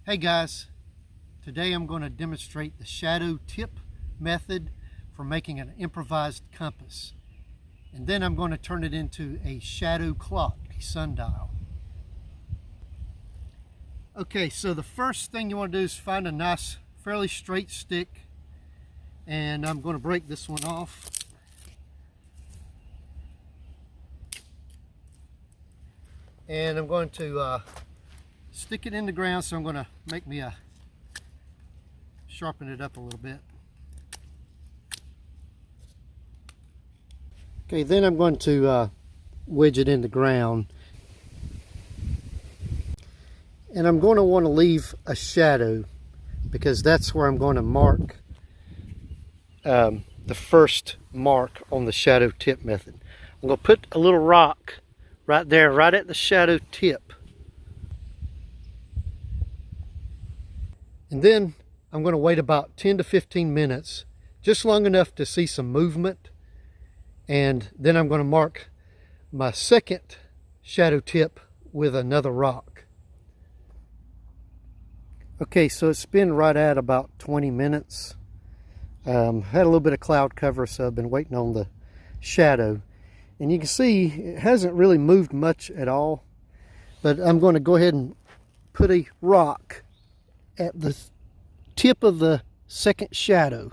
Hey guys, today I'm going to demonstrate the shadow tip method for making an improvised compass. And then I'm going to turn it into a shadow clock, a sundial. Okay, so the first thing you want to do is find a nice, fairly straight stick. And I'm going to break this one off. And I'm going to stick it in the ground, so I'm going to make me sharpen it up a little bit. Okay, then I'm going to wedge it in the ground. And I'm going to want to leave a shadow because that's where I'm going to mark the first mark on the shadow tip method. I'm going to put a little rock right there, right at the shadow tip. And then I'm going to wait about 10 to 15 minutes, just long enough to see some movement. And then I'm going to mark my second shadow tip with another rock. Okay, so it's been right at about 20 minutes. Had a little bit of cloud cover, so I've been waiting on the shadow. And you can see it hasn't really moved much at all. But I'm going to go ahead and put a rock at the tip of the second shadow.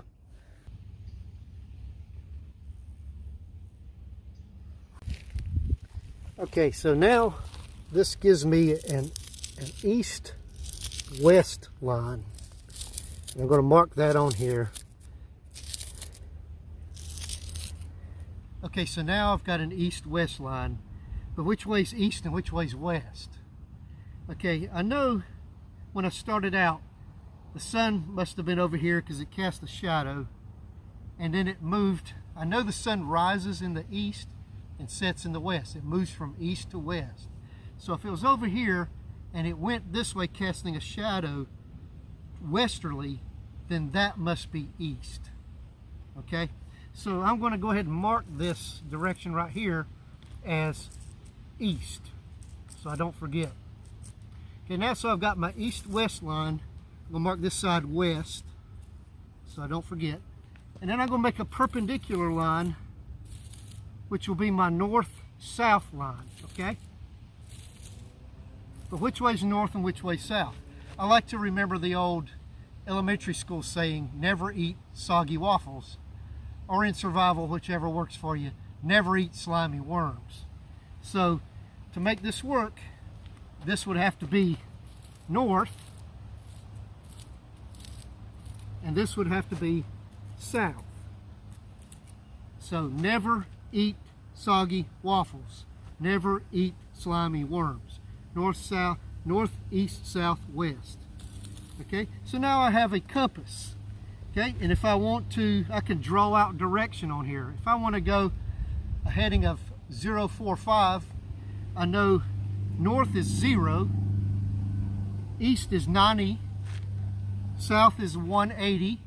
Okay, so now this gives me an east-west line. And I'm going to mark that on here. Okay, so now I've got an east-west line, but which way's east and which way's west? Okay, I know when I started out, the sun must have been over here because it cast a shadow, and then it moved. I know the sun rises in the east and sets in the west. It moves from east to west. So if it was over here and it went this way casting a shadow westerly, then that must be east. Okay? So I'm going to go ahead and mark this direction right here as east, so I don't forget. Okay, now so I've got my east-west line. I'm going to mark this side west, so I don't forget. And then I'm going to make a perpendicular line, which will be my north-south line, okay? But which way's north and which way's south? I like to remember the old elementary school saying, never eat soggy waffles. Or in survival, whichever works for you, never eat slimy worms. So to make this work, this would have to be north, and this would have to be south. So never eat soggy waffles. Never eat slimy worms. North, south, north, east, south, west. Okay, so now I have a compass. Okay, and if I want to, I can draw out direction on here. If I want to go a heading of 045, I know north is 0, east is 90, south is 180,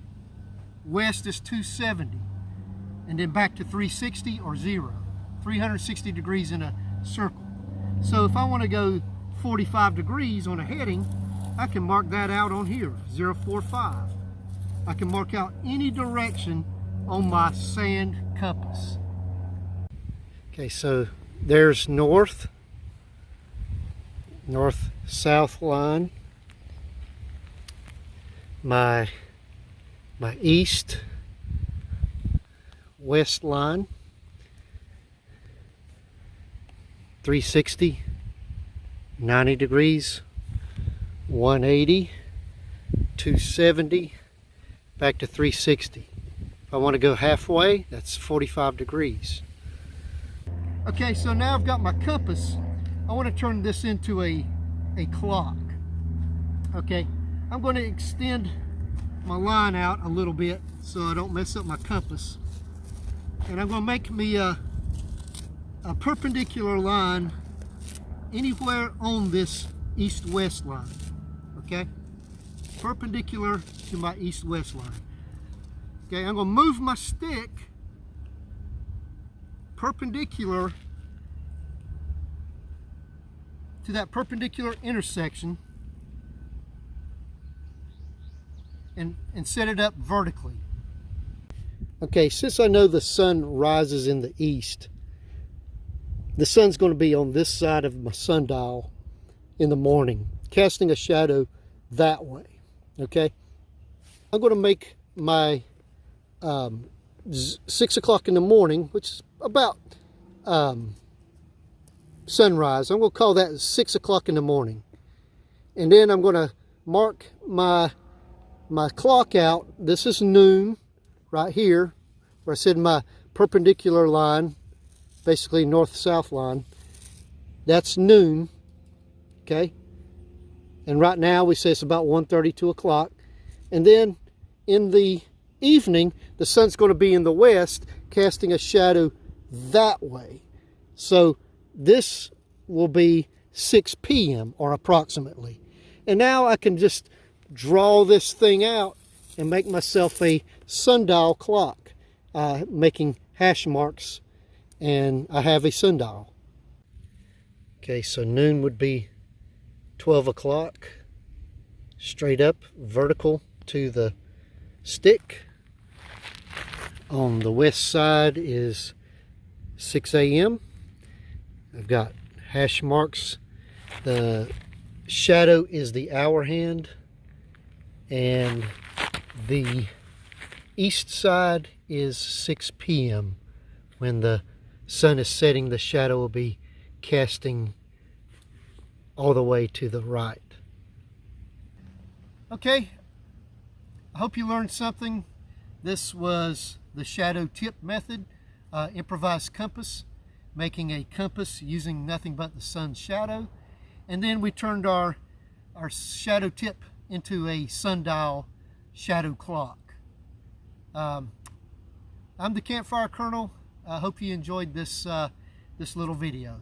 west is 270, and then back to 360 or 0, 360 degrees in a circle. So if I want to go 45 degrees on a heading, I can mark that out on here, 045. I can mark out any direction on my sand compass. Okay, so there's north, north-south line, my east, west line, 360, 90 degrees, 180, 270, back to 360. If I want to go halfway, that's 45 degrees. Okay, so now I've got my compass. I want to turn this into a clock. Okay, I'm going to extend my line out a little bit so I don't mess up my compass. And I'm going to make me a perpendicular line anywhere on this east-west line. Okay? Perpendicular to my east-west line. Okay, I'm going to move my stick perpendicular to that perpendicular intersection and set it up vertically. Okay, since I know the sun rises in the east, the sun's going to be on this side of my sundial in the morning, casting a shadow that way. Okay, I'm going to make my 6 o'clock in the morning, which is about sunrise. I'm going to call that 6 o'clock in the morning. And then I'm going to mark my clock out. This is noon right here, where I said my perpendicular line, basically north-south line. That's noon, okay? And right now we say it's about 1:30, 2 o'clock. And then in the evening, the sun's going to be in the west, casting a shadow that way. So this will be 6 p.m. or approximately. And now I can just draw this thing out and make myself a sundial clock, making hash marks, and I have a sundial. Okay, so noon would be 12 o'clock, straight up, vertical to the stick. On the west side is 6 a.m. I've got hash marks. The shadow is the hour hand, and the east side is 6 p.m. When the sun is setting, the shadow will be casting all the way to the right. Okay, I hope you learned something. This was the shadow tip method, improvised compass, making a compass using nothing but the sun's shadow. And then we turned our shadow tip into a sundial shadow clock. I'm the Campfire Colonel. I hope you enjoyed this little video.